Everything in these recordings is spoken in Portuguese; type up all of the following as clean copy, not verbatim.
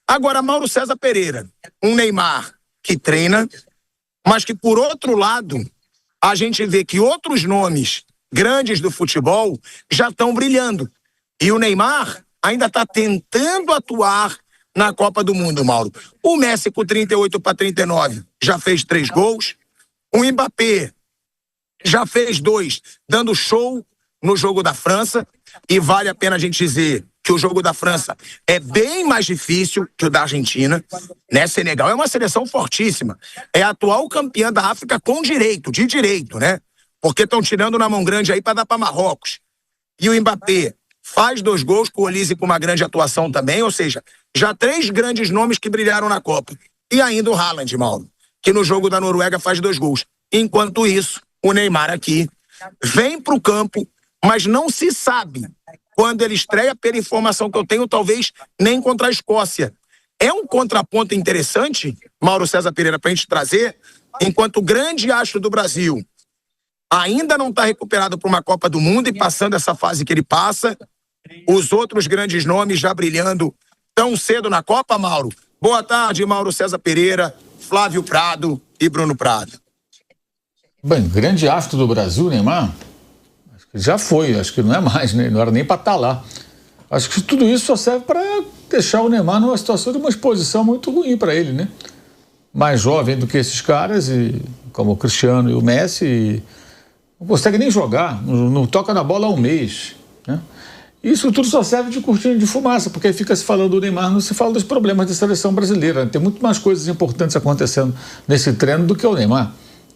Agora, Mauro César Pereira, um Neymar que treina, mas que, por outro lado, a gente vê que outros nomes grandes do futebol já estão brilhando. E o Neymar ainda está tentando atuar na Copa do Mundo, Mauro. O Messi, com 38-39, já fez 3 gols. O Mbappé já fez 2, dando show no jogo da França. E vale a pena a gente dizer que o jogo da França é bem mais difícil que o da Argentina, né? Senegal é uma seleção fortíssima. É a atual campeã da África com direito, né? Porque estão tirando na mão grande aí para dar para Marrocos. E o Mbappé faz 2 gols, com o Olise com uma grande atuação também, ou seja, já 3 grandes nomes que brilharam na Copa. E ainda o Haaland, Mauro, que no jogo da Noruega faz 2 gols. Enquanto isso, o Neymar aqui vem para o campo, mas não se sabe quando ele estreia, pela informação que eu tenho, talvez nem contra a Escócia. É um contraponto interessante, Mauro César Pereira, para a gente trazer, enquanto o grande astro do Brasil ainda não está recuperado para uma Copa do Mundo e passando essa fase que ele passa, os outros grandes nomes já brilhando tão cedo na Copa, Mauro. Boa tarde, Mauro César Pereira, Flávio Prado e Bruno Prado. Bem, grande astro do Brasil, Neymar, acho que já foi, acho que não é mais, né? Não era nem para estar lá. Acho que tudo isso só serve para deixar o Neymar numa situação de uma exposição muito ruim para ele, né? Mais jovem do que esses caras, e como o Cristiano e o Messi, não consegue nem jogar, não toca na bola há 1 mês, né? Isso tudo só serve de cortina de fumaça, porque aí fica se falando do Neymar, não se fala dos problemas da seleção brasileira. Tem muito mais coisas importantes acontecendo nesse treino do que o Neymar,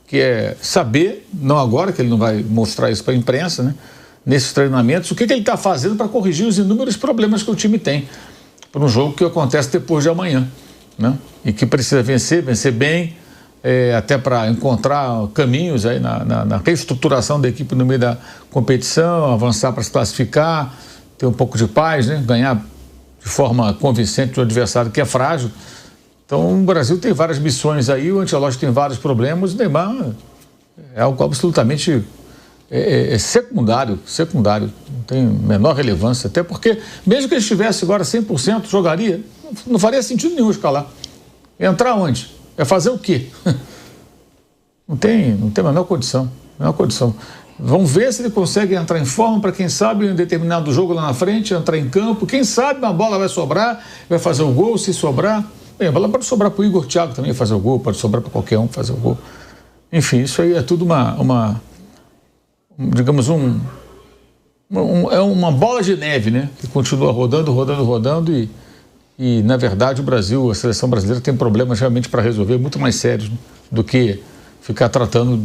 que é saber, não agora, que ele não vai mostrar isso para a imprensa, né, nesses treinamentos, o que ele está fazendo para corrigir os inúmeros problemas que o time tem para um jogo que acontece depois de amanhã, né, e que precisa vencer bem, até para encontrar caminhos aí na reestruturação da equipe no meio da competição, avançar para se classificar, ter um pouco de paz, né, ganhar de forma convincente o adversário que é frágil. Então, o Brasil tem várias missões aí, o Ancelotti tem vários problemas, o Neymar é algo absolutamente secundário, não tem menor relevância, até porque, mesmo que ele estivesse agora 100%, jogaria, não faria sentido nenhum escalar. Entrar onde? É fazer o quê? Não tem a menor condição. Vamos ver se ele consegue entrar em forma para, quem sabe, em um determinado jogo lá na frente, entrar em campo, quem sabe uma bola vai sobrar, vai fazer o gol, se sobrar. Bem, a bola pode sobrar para o Igor Thiago também fazer o gol, pode sobrar para qualquer um fazer o gol. Enfim, isso aí é tudo digamos, é uma bola de neve, né? Que continua rodando e, na verdade, o Brasil, a seleção brasileira tem problemas realmente para resolver muito mais sérios, né, do que ficar tratando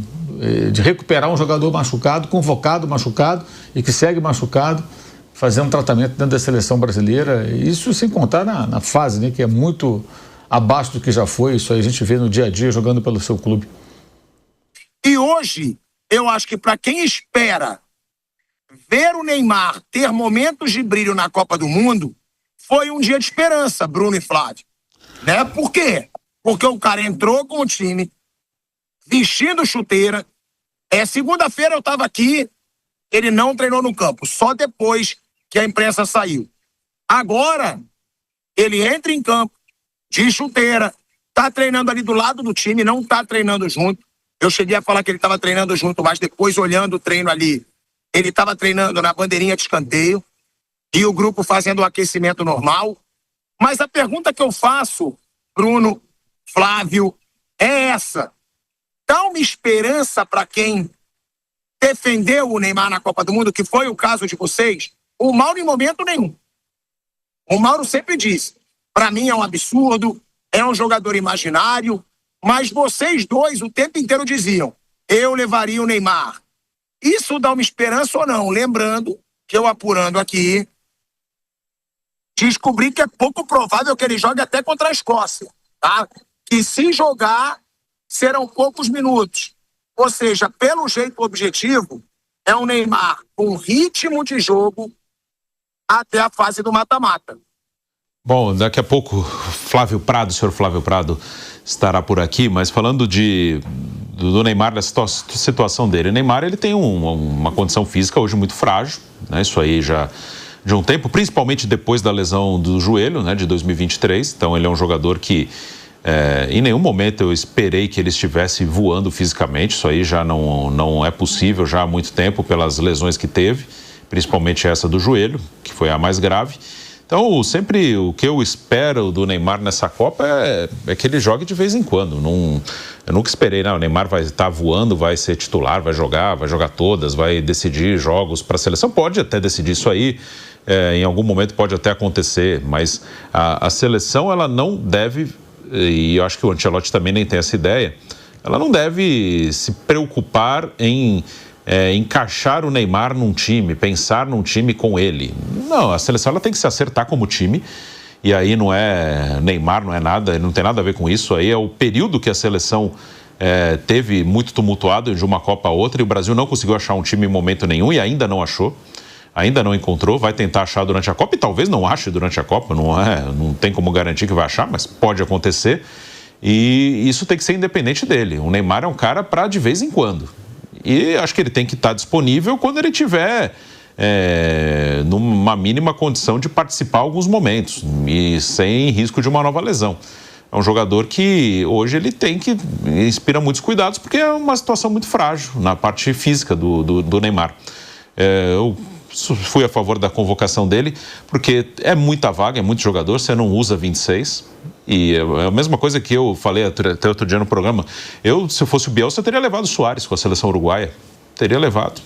de recuperar um jogador machucado, convocado machucado e que segue machucado, fazer um tratamento dentro da seleção brasileira, isso sem contar na fase, né, que é muito abaixo do que já foi. Isso aí a gente vê no dia a dia jogando pelo seu clube. E hoje, eu acho que para quem espera ver o Neymar ter momentos de brilho na Copa do Mundo, foi um dia de esperança, Bruno e Flávio. Né? Por quê? Porque o cara entrou com o time, vestindo chuteira. Segunda-feira eu estava aqui, ele não treinou no campo, só depois que a imprensa saiu. Agora, ele entra em campo, de chuteira, tá treinando ali do lado do time, não tá treinando junto. Eu cheguei a falar que ele estava treinando junto, mas depois, olhando o treino ali, ele estava treinando na bandeirinha de escanteio e o grupo fazendo o aquecimento normal. Mas a pergunta que eu faço, Bruno, Flávio, é essa. Dá uma esperança para quem defendeu o Neymar na Copa do Mundo, que foi o caso de vocês? O Mauro, em momento nenhum. O Mauro sempre disse, para mim é um absurdo, é um jogador imaginário, mas vocês dois o tempo inteiro diziam, eu levaria o Neymar. Isso dá uma esperança ou não? Lembrando que eu, apurando aqui, descobri que é pouco provável que ele jogue até contra a Escócia, tá? Que se jogar, serão poucos minutos. Ou seja, pelo jeito, o objetivo é um Neymar com ritmo de jogo até a fase do mata-mata. Bom, daqui a pouco o senhor Flávio Prado estará por aqui, mas falando do Neymar, da situação dele. O Neymar, ele tem uma condição física hoje muito frágil, né? Isso aí já de um tempo, principalmente depois da lesão do joelho, né, de 2023. Então ele é um jogador que em nenhum momento eu esperei que ele estivesse voando fisicamente. Isso aí já não é possível já há muito tempo pelas lesões que teve, principalmente essa do joelho, que foi a mais grave. Então, sempre o que eu espero do Neymar nessa Copa é que ele jogue de vez em quando. Eu nunca esperei, o Neymar vai estar voando, vai ser titular, vai jogar todas, vai decidir jogos para a seleção. Pode até decidir isso aí, em algum momento pode até acontecer, mas a seleção ela não deve, e eu acho que o Ancelotti também nem tem essa ideia, ela não deve se preocupar em encaixar o Neymar num time, pensar num time com ele. Não, a seleção ela tem que se acertar como time, e aí não é Neymar, não é nada, não tem nada a ver com isso. Aí é o período que a seleção teve muito tumultuado de uma Copa a outra, e o Brasil não conseguiu achar um time em momento nenhum, e ainda não achou, ainda não encontrou, vai tentar achar durante a Copa, e talvez não ache durante a Copa, não tem como garantir que vai achar, mas pode acontecer, e isso tem que ser independente dele. O Neymar é um cara para de vez em quando. E acho que ele tem que estar disponível quando ele tiver numa mínima condição de participar alguns momentos e sem risco de uma nova lesão. É um jogador que hoje ele inspira muitos cuidados porque é uma situação muito frágil na parte física do Neymar. Eu fui a favor da convocação dele porque é muita vaga, é muito jogador, você não usa 26. E é a mesma coisa que eu falei até outro dia no programa. Se eu fosse o Bielsa, eu teria levado o Suárez com a seleção uruguaia. Teria levado.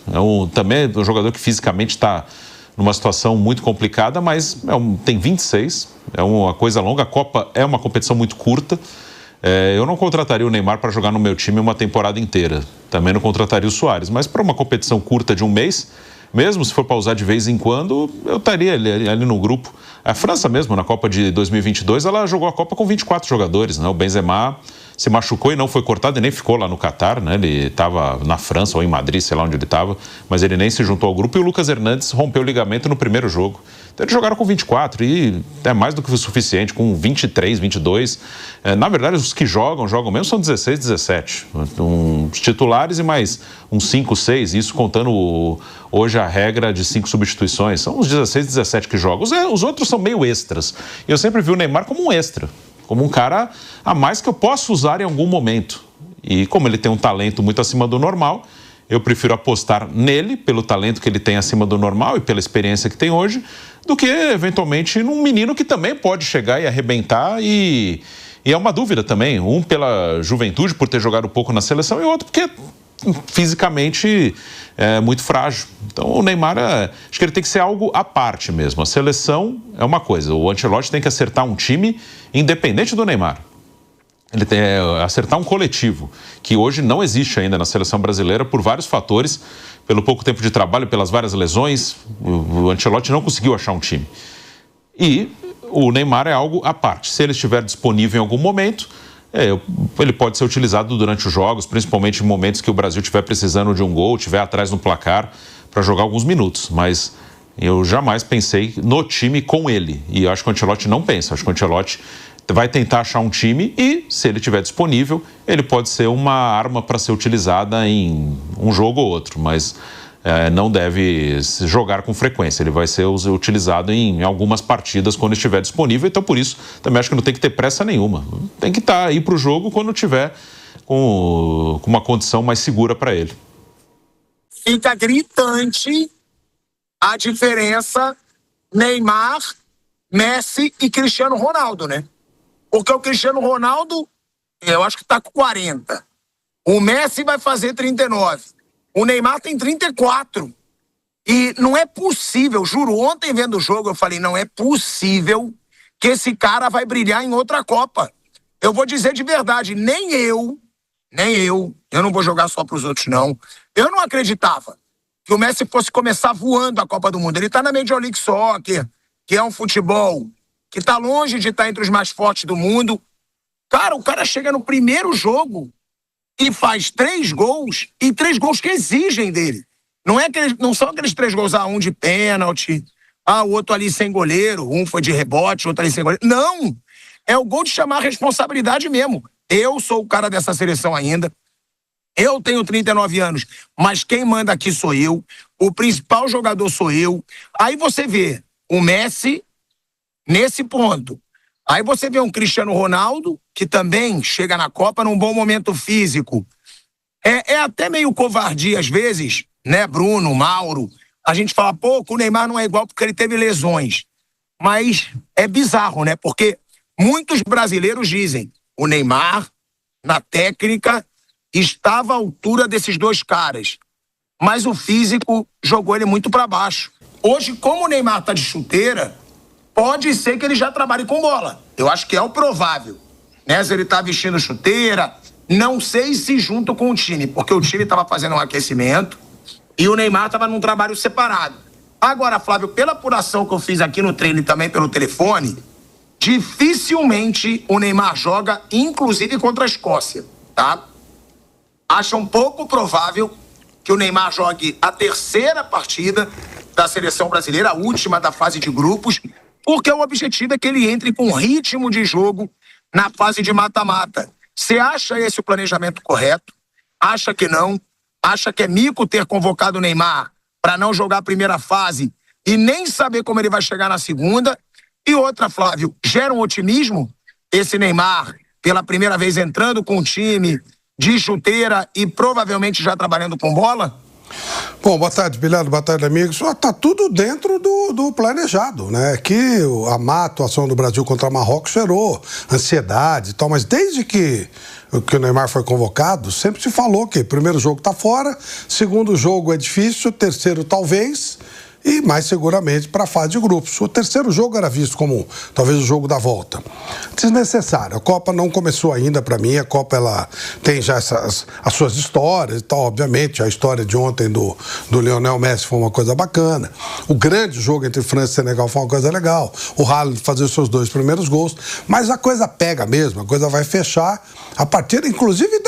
Também é um jogador que fisicamente está numa situação muito complicada, mas tem 26. É uma coisa longa. A Copa é uma competição muito curta. Eu não contrataria o Neymar para jogar no meu time uma temporada inteira. Também não contrataria o Suárez. Mas para uma competição curta de um mês, mesmo se for para usar de vez em quando, eu estaria ali no grupo. A França mesmo, na Copa de 2022, ela jogou a Copa com 24 jogadores, né? O Benzema se machucou e não foi cortado e nem ficou lá no Catar, né? Ele estava na França ou em Madrid, sei lá onde ele estava, mas ele nem se juntou ao grupo, e o Lucas Hernandes rompeu o ligamento no primeiro jogo. Então eles jogaram com 24 e é mais do que o suficiente, com 23, 22. Na verdade, os que jogam mesmo são 16, 17. Os titulares e mais uns 5, 6, isso contando hoje a regra de 5 substituições. São uns 16, 17 que jogam. Os outros são meio extras. E eu sempre vi o Neymar como um extra, como um cara a mais que eu posso usar em algum momento. E como ele tem um talento muito acima do normal, eu prefiro apostar nele, pelo talento que ele tem acima do normal e pela experiência que tem hoje, do que, eventualmente, num menino que também pode chegar e arrebentar. E é uma dúvida também. Um pela juventude, por ter jogado pouco na seleção, e outro porque fisicamente é muito frágil. Então o Neymar, acho que ele tem que ser algo à parte mesmo. A seleção é uma coisa, o Ancelotti tem que acertar um time independente do Neymar. Ele tem que acertar um coletivo, que hoje não existe ainda na seleção brasileira por vários fatores, pelo pouco tempo de trabalho, pelas várias lesões. O Ancelotti não conseguiu achar um time. E o Neymar é algo à parte. Se ele estiver disponível em algum momento, ele pode ser utilizado durante os jogos, principalmente em momentos que o Brasil estiver precisando de um gol, estiver atrás no placar, para jogar alguns minutos. Mas eu jamais pensei no time com ele. E eu acho que o Ancelotti não pensa. Acho que o Ancelotti vai tentar achar um time e, se ele estiver disponível, ele pode ser uma arma para ser utilizada em um jogo ou outro, mas não deve jogar com frequência. Ele vai ser utilizado em algumas partidas quando estiver disponível, então por isso também acho que não tem que ter pressa nenhuma. Tem que estar aí para o jogo quando tiver com uma condição mais segura para ele. Fica gritante a diferença Neymar, Messi e Cristiano Ronaldo, né? Porque o Cristiano Ronaldo, eu acho que tá com 40. O Messi vai fazer 39. O Neymar tem 34. E não é possível, juro, ontem vendo o jogo eu falei, não é possível que esse cara vai brilhar em outra Copa. Eu vou dizer de verdade, nem eu não vou jogar só pros outros não, eu não acreditava que o Messi fosse começar voando a Copa do Mundo. Ele tá na Major League Soccer, que é um futebol que tá longe de estar entre os mais fortes do mundo. Cara, o cara chega no primeiro jogo e faz 3 gols, e 3 gols que exigem dele. Não são aqueles 3 gols, um de pênalti, o outro ali sem goleiro, um foi de rebote, outro ali sem goleiro. Não! É o gol de chamar a responsabilidade mesmo. Eu sou o cara dessa seleção ainda. Eu tenho 39 anos, mas quem manda aqui sou eu. O principal jogador sou eu. Aí você vê, o Messi nesse ponto. Aí você vê um Cristiano Ronaldo, que também chega na Copa num bom momento físico. É até meio covardia às vezes, né, Bruno, Mauro? A gente fala, pô, o Neymar não é igual porque ele teve lesões. Mas é bizarro, né? Porque muitos brasileiros dizem, o Neymar, na técnica, estava à altura desses dois caras. Mas o físico jogou ele muito para baixo. Hoje, como o Neymar tá de chuteira, pode ser que ele já trabalhe com bola. Eu acho que é o provável. Né? Se ele tá vestindo chuteira, não sei se junto com o time, porque o time tava fazendo um aquecimento e o Neymar tava num trabalho separado. Agora, Flávio, pela apuração que eu fiz aqui no treino e também pelo telefone, dificilmente o Neymar joga, inclusive contra a Escócia, tá? Acho um pouco provável que o Neymar jogue a terceira partida da seleção brasileira, a última da fase de grupos, porque o objetivo é que ele entre com ritmo de jogo na fase de mata-mata. Você acha esse o planejamento correto? Acha que não? Acha que é mico ter convocado o Neymar para não jogar a primeira fase e nem saber como ele vai chegar na segunda? E outra, Flávio, gera um otimismo esse Neymar, pela primeira vez entrando com o time de chuteira e provavelmente já trabalhando com bola? Bom, boa tarde, Bilhado, boa tarde, amigos. Tá tudo dentro do planejado, né? Que a má atuação do Brasil contra Marrocos gerou ansiedade e tal, mas desde que o Neymar foi convocado, sempre se falou que primeiro jogo tá fora, segundo jogo é difícil, terceiro talvez, e mais seguramente para a fase de grupos. O terceiro jogo era visto como talvez o jogo da volta. Desnecessário. A Copa não começou ainda para mim. A Copa ela tem já as suas histórias e tal, obviamente. A história de ontem do Lionel Messi foi uma coisa bacana. O grande jogo entre França e Senegal foi uma coisa legal. O Haaland fazer os seus 2 primeiros gols. Mas a coisa pega mesmo, a coisa vai fechar a partir, inclusive,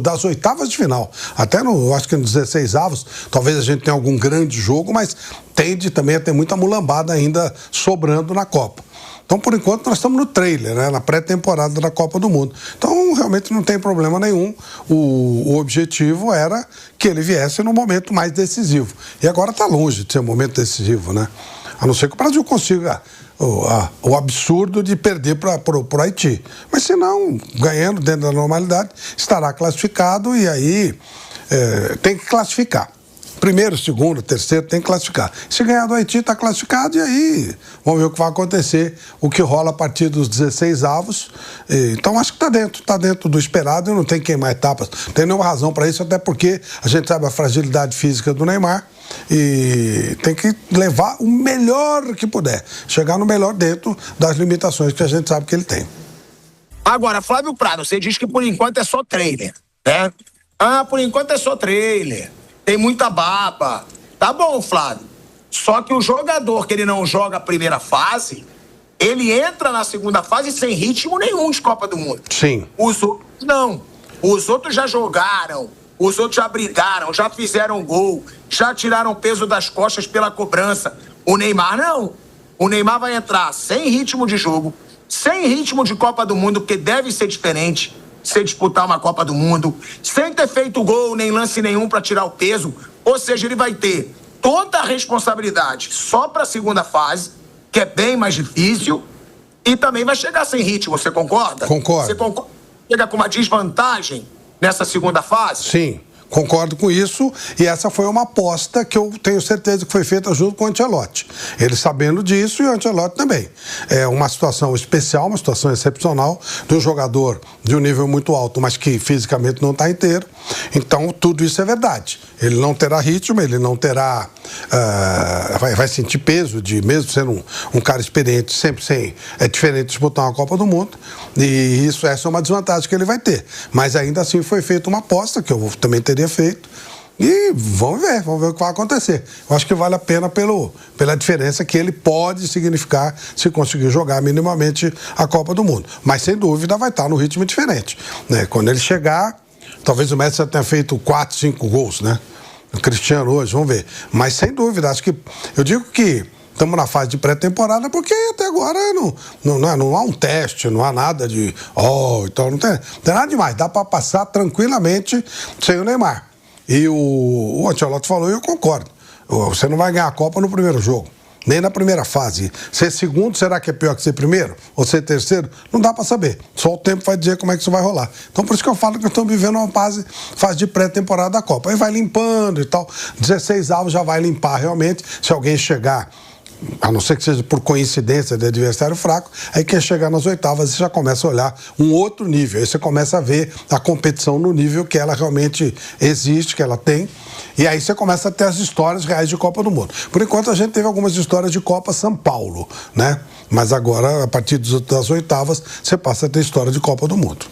das oitavas de final. Até acho que nos 16avos, talvez a gente tenha algum grande jogo, mas tende também a ter muita mulambada ainda sobrando na Copa. Então, por enquanto, nós estamos no trailer, né, na pré-temporada da Copa do Mundo. Então, realmente não tem problema nenhum. O objetivo era que ele viesse no momento mais decisivo. E agora está longe de ser um momento decisivo, né? A não ser que o Brasil consiga o absurdo de perder para o Haiti. Mas, se não, ganhando dentro da normalidade, estará classificado e aí tem que classificar. Primeiro, segundo, terceiro, tem que classificar. Se ganhar do Haiti, está classificado e aí vamos ver o que vai acontecer, o que rola a partir dos 16avos. Então, acho que está dentro do esperado e não tem queimar etapas. Não tem nenhuma razão para isso, até porque a gente sabe a fragilidade física do Neymar e tem que levar o melhor que puder, chegar no melhor dentro das limitações que a gente sabe que ele tem. Agora, Flávio Prado, você diz que por enquanto é só trailer, né? Por enquanto é só trailer. Tem muita baba. Tá bom, Flávio. Só que o jogador que ele não joga a primeira fase, ele entra na segunda fase sem ritmo nenhum de Copa do Mundo. Sim. Os outros não. Os outros já jogaram, os outros já brigaram, já fizeram gol, já tiraram peso das costas pela cobrança. O Neymar não. O Neymar vai entrar sem ritmo de jogo, sem ritmo de Copa do Mundo, porque deve ser diferente se disputar uma Copa do Mundo, sem ter feito gol, nem lance nenhum para tirar o peso. Ou seja, ele vai ter toda a responsabilidade só para a segunda fase, que é bem mais difícil, e também vai chegar sem ritmo, você concorda? Concordo. Você concorda? Chega com uma desvantagem nessa segunda fase? Sim. Concordo com isso, e essa foi uma aposta que eu tenho certeza que foi feita junto com o Ancelotti. Ele sabendo disso e o Ancelotti também. É uma situação especial, uma situação excepcional de um jogador de um nível muito alto, mas que fisicamente não está inteiro. Então, tudo isso é verdade. Ele não terá ritmo, ele não terá... vai sentir peso, mesmo sendo um cara experiente, sempre sem... É diferente disputar uma Copa do Mundo, e essa é uma desvantagem que ele vai ter. Mas ainda assim foi feita uma aposta, que eu também teria feito, e vamos ver o que vai acontecer. Eu acho que vale a pena pela diferença que ele pode significar se conseguir jogar minimamente a Copa do Mundo. Mas, sem dúvida, vai estar no ritmo diferente, né? Quando ele chegar, talvez o Messi já tenha feito 4, 5 gols, né? O Cristiano hoje, vamos ver. Mas, sem dúvida, acho que... Eu digo que estamos na fase de pré-temporada porque até agora não há um teste, não há nada de... então não tem nada demais. Dá para passar tranquilamente sem o Neymar. E o Ancelotti falou, e eu concordo. Você não vai ganhar a Copa no primeiro jogo. nem na primeira fase. Ser segundo, será que é pior que ser primeiro? Ou ser terceiro? Não dá para saber. Só o tempo vai dizer como é que isso vai rolar. Então, por isso que eu falo que nós estamos vivendo uma fase de pré-temporada da Copa. Aí vai limpando e tal. 16 avos já vai limpar realmente. Se alguém chegar, a não ser que seja por coincidência de adversário fraco, aí quem chegar nas oitavas você já começa a olhar um outro nível, aí você começa a ver a competição no nível que ela realmente existe, que ela tem, e aí você começa a ter as histórias reais de Copa do Mundo. Por enquanto a gente teve algumas histórias de Copa São Paulo, né? Mas agora, a partir das oitavas, você passa a ter história de Copa do Mundo.